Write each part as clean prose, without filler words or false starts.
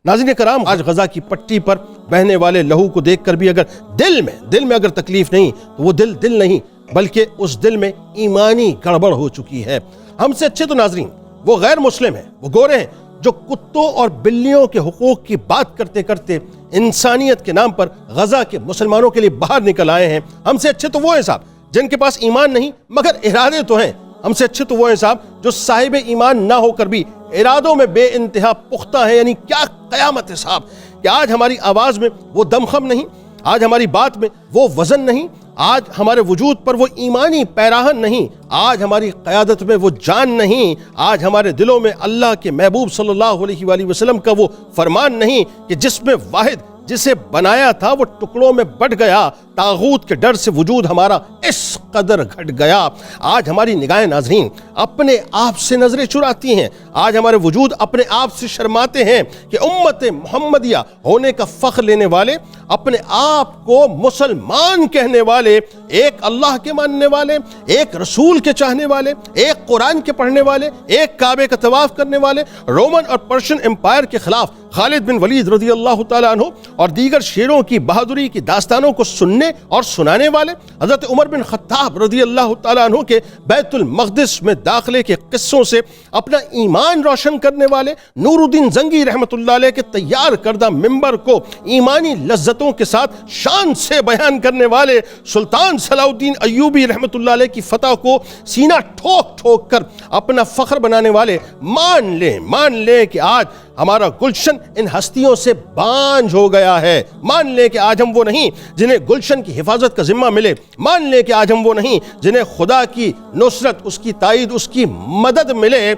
ناظرین کرام، آج غزہ کی پٹی پر بہنے والے لہو کو دیکھ کر بھی اگر دل میں اگر تکلیف نہیں تو وہ دل نہیں، بلکہ اس دل میں ایمانی گڑبڑ ہو چکی ہے۔ ہم سے اچھے تو ناظرین وہ غیر مسلم ہیں، وہ گورے ہیں، جو کتوں اور بلیوں کے حقوق کی بات کرتے کرتے انسانیت کے نام پر غزہ کے مسلمانوں کے لیے باہر نکل آئے ہیں۔ ہم سے اچھے تو وہ ہیں صاحب جن کے پاس ایمان نہیں مگر ارادے تو ہیں۔ ہم سے اچھے تو وہ ہیں صاحب جو صاحب ایمان نہ ہو کر بھی ارادوں میں بے انتہا پختہ ہیں۔ یعنی کیا قیامت ہے صاحب کہ آج ہماری آواز میں وہ دمخم نہیں، آج ہماری بات میں وہ وزن نہیں، آج ہمارے وجود پر وہ ایمانی پیراہن نہیں، آج ہماری قیادت میں وہ جان نہیں، آج ہمارے دلوں میں اللہ کے محبوب صلی اللہ علیہ وآلہ وسلم کا وہ فرمان نہیں کہ جس میں واحد جسے بنایا تھا وہ ٹکڑوں میں بٹ گیا، طاغوت کے ڈر سے وجود ہمارا اس قدر گھٹ گیا۔ آج ہماری نگاہیں ناظرین اپنے آپ سے نظریں چراتی ہیں، آج ہمارے وجود اپنے آپ سے شرماتے ہیں کہ امت محمدیہ ہونے کا فخر لینے والے، اپنے آپ کو مسلمان کہنے والے، ایک اللہ کے ماننے والے، ایک رسول کے چاہنے والے، ایک قرآن کے پڑھنے والے، ایک کعبے کا طواف کرنے والے، رومن اور پرشین امپائر کے خلاف خالد بن ولید رضی اللہ تعالیٰ عنہ اور دیگر شیروں کی بہادری کی داستانوں کو سننے اور سنانے والے، حضرت عمر بن خطاب رضی اللہ تعالیٰ عنہ کے بیت المقدس میں داخلے کے قصوں سے اپنا ایمان روشن کرنے والے، نور الدین زنگی رحمۃ اللہ علیہ کے تیار کردہ منبر کو ایمانی لذتوں کے ساتھ شان سے بیان کرنے والے، سلطان صلاح الدین ایوبی رحمۃ اللہ علیہ کی فتح کو سینہ ٹھوک ٹھوک کر اپنا فخر بنانے والے، مان لیں کہ آج ہمارا گلشن ان ہستیوں سے بانجھ ہو گیا ہے۔ مان لیں کہ آج ہم وہ نہیں جنہیں گلشن کی حفاظت کا ذمہ ملے، مان لیں کہ آج ہم وہ نہیں جنہیں خدا کی نصرت، اس کی تائید، اس کی مدد ملے۔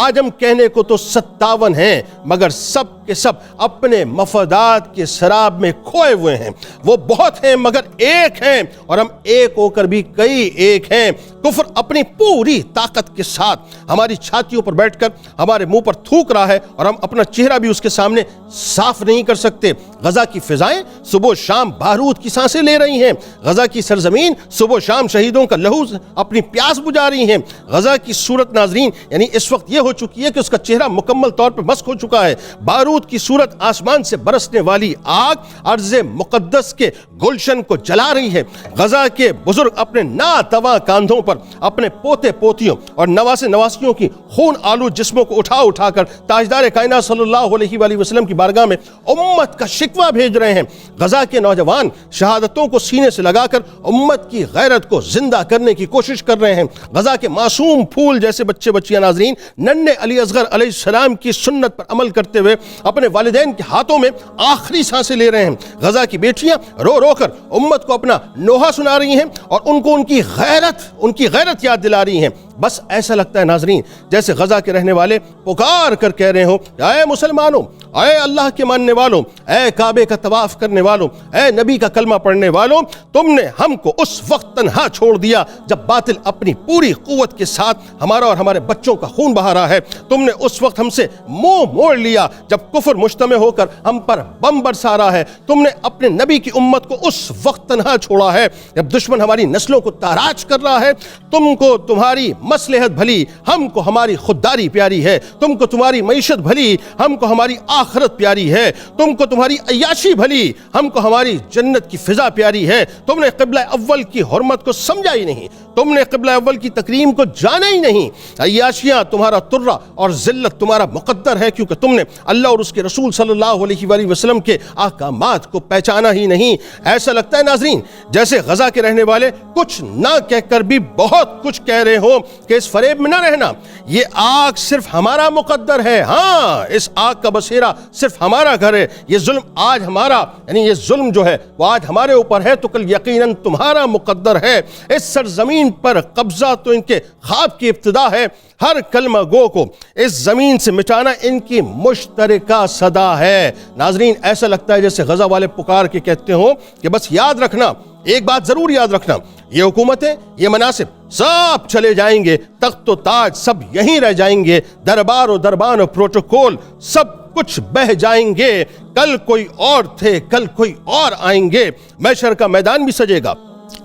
آج ہم کہنے کو تو 57 ہیں مگر سب کے سب اپنے مفادات کے سراب میں کھوئے ہوئے ہیں۔ وہ بہت ہیں مگر ایک ہیں، اور ہم ایک ہو کر بھی کئی ایک ہیں۔ کفر اپنی پوری طاقت کے ساتھ ہماری چھاتیوں پر بیٹھ کر ہمارے منہ پر تھوک رہا ہے، اور ہم اپنا چہرہ بھی اس کے سامنے صاف نہیں کر سکتے۔ غزہ کی فضائیں صبح و شام بارود کی سانسیں لے رہی ہیں، غزہ کی سرزمین صبح و شام شہیدوں کا لہو اپنی پیاس بجھا رہی ہیں۔ غزہ کی صورت ناظرین یعنی اس وقت یہ ہو چکی ہے کہ اس کا چہرہ مکمل طور پر مسخ ہو چکا ہے۔ بارود کی صورت آسمان سے برسنے والی آگ ارض مقدس کے گلشن کو جلا رہی ہے۔ غزہ کے بزرگ اپنے ناتواں کاندھوں پر اپنے پوتے پوتیوں اور نواسے نواسیوں کی خون آلود جسموں کو اٹھا کر تاجدار کائنات صلی اللہ علیہ وآلہ وسلم کی بارگاہ میں امت کا شکوہ بھیج رہے ہیں۔ غزہ کے نوجوان شہادتوں کو سینے سے لگا کر امت کی غیرت کو زندہ کرنے کی کوشش کر رہے ہیں۔ غزہ کے معصوم پھول جیسے بچے بچیاں ناظرین ننھے علی اصغر علیہ السلام کی سنت پر عمل کرتے ہوئے اپنے والدین کے ہاتھوں میں آخری سانسیں لے رہے ہیں۔ غزہ کی بیٹیاں رو رو کر امت کو اپنا نوحہ سنا رہی ہیں اور ان کو ان کی غیرت یاد دلا رہی ہیں۔ بس ایسا لگتا ہے ناظرین جیسے غزہ کے رہنے والے پکار کر کہہ رہے ہوں، اے مسلمانوں، اے اللہ کے ماننے والوں، اے کعبے کا طواف کرنے والوں، اے نبی کا کلمہ پڑھنے والوں، تم نے ہم کو اس وقت تنہا چھوڑ دیا جب باطل اپنی پوری قوت کے ساتھ ہمارا اور ہمارے بچوں کا خون بہا رہا ہے۔ تم نے اس وقت ہم سے منہ موڑ لیا جب کفر مجتمع ہو کر ہم پر بم برسا رہا ہے۔ تم نے اپنے نبی کی امت کو اس وقت تنہا چھوڑا ہے جب دشمن ہماری نسلوں کو تاراج کر رہا ہے۔ تم کو تمہاری مصلحت بھلی، ہم کو ہماری خودداری پیاری ہے۔ تم کو تمہاری معیشت بھلی، ہم کو ہماری آخرت پیاری ہے۔ تم کو تمہاری عیاشی بھلی، ہم کو ہماری جنت کی فضا پیاری ہے۔ تم نے قبلہ اول کی حرمت کو سمجھا ہی نہیں، تم نے قبلہ اول کی تکریم کو جانا ہی نہیں۔ عیاشیاں تمہارا ترہ اور ذلت تمہارا مقدر ہے، کیونکہ تم نے اللہ اور اس کے رسول صلی اللہ علیہ وآلہ وسلم کے احکامات کو پہچانا ہی نہیں۔ ایسا لگتا ہے ناظرین جیسے غزہ کے رہنے والے کچھ نہ کہہ کر بھی بہت کچھ کہہ رہے ہوں کہ اس فریب میں نہ رہنا، یہ آگ صرف ہمارا مقدر ہے، ہاں اس آگ کا بسیرا صرف ہمارا گھر ہے، یہ ظلم آج ہمارا، یعنی یہ ظلم جو ہے وہ آج ہمارے اوپر ہے تو کل یقیناً تمہارا مقدر ہے۔ اس سرزمین پر قبضہ تو ان کے خواب کی ابتدا ہے، ہر کلمہ گو کو اس زمین سے مٹانا ان کی مشترکہ صدا ہے۔ ناظرین ایسا لگتا ہے جیسے غزہ والے پکار کے کہتے ہوں کہ بس یاد رکھنا، ایک بات ضرور یاد رکھنا، یہ حکومتیں، یہ مناصب سب چلے جائیں گے، تخت و تاج سب یہیں رہ جائیں گے، دربار و دربان و پروٹوکول سب کچھ بہ جائیں گے، کل کوئی اور تھے، کل کوئی اور آئیں گے، محشر کا میدان بھی سجے گا،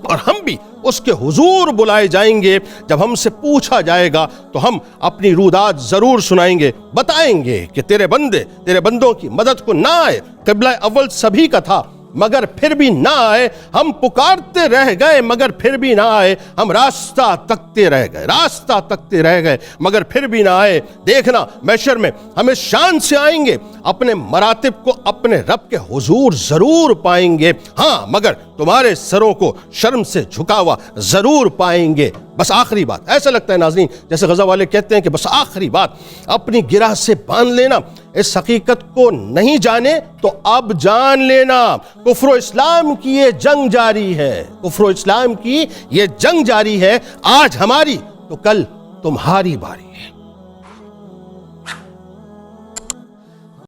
اور ہم بھی اس کے حضور بلائے جائیں گے. جب ہم سے پوچھا جائے گا تو ہم اپنی رودات ضرور سنائیں گے, بتائیں گے کہ تیرے بندوں کی مدد کو نہ آئے. قبلہ اول سبھی کا تھا مگر پھر بھی نہ آئے. ہم پکارتے رہ گئے مگر پھر بھی نہ آئے. ہم راستہ تکتے رہ گئے مگر پھر بھی نہ آئے. دیکھنا محشر میں ہمیں شان سے آئیں گے, اپنے مراتب کو اپنے رب کے حضور ضرور پائیں گے. ہاں مگر تمہارے سروں کو شرم سے جھکا ہوا ضرور پائیں گے. بس آخری بات, ایسا لگتا ہے ناظرین جیسے غزہ والے کہتے ہیں کہ بس آخری بات اپنی گرہ سے باندھ لینا. اس حقیقت کو نہیں جانے تو اب جان لینا, کفر و اسلام کی یہ جنگ جاری ہے. آج ہماری تو کل تمہاری باری ہے.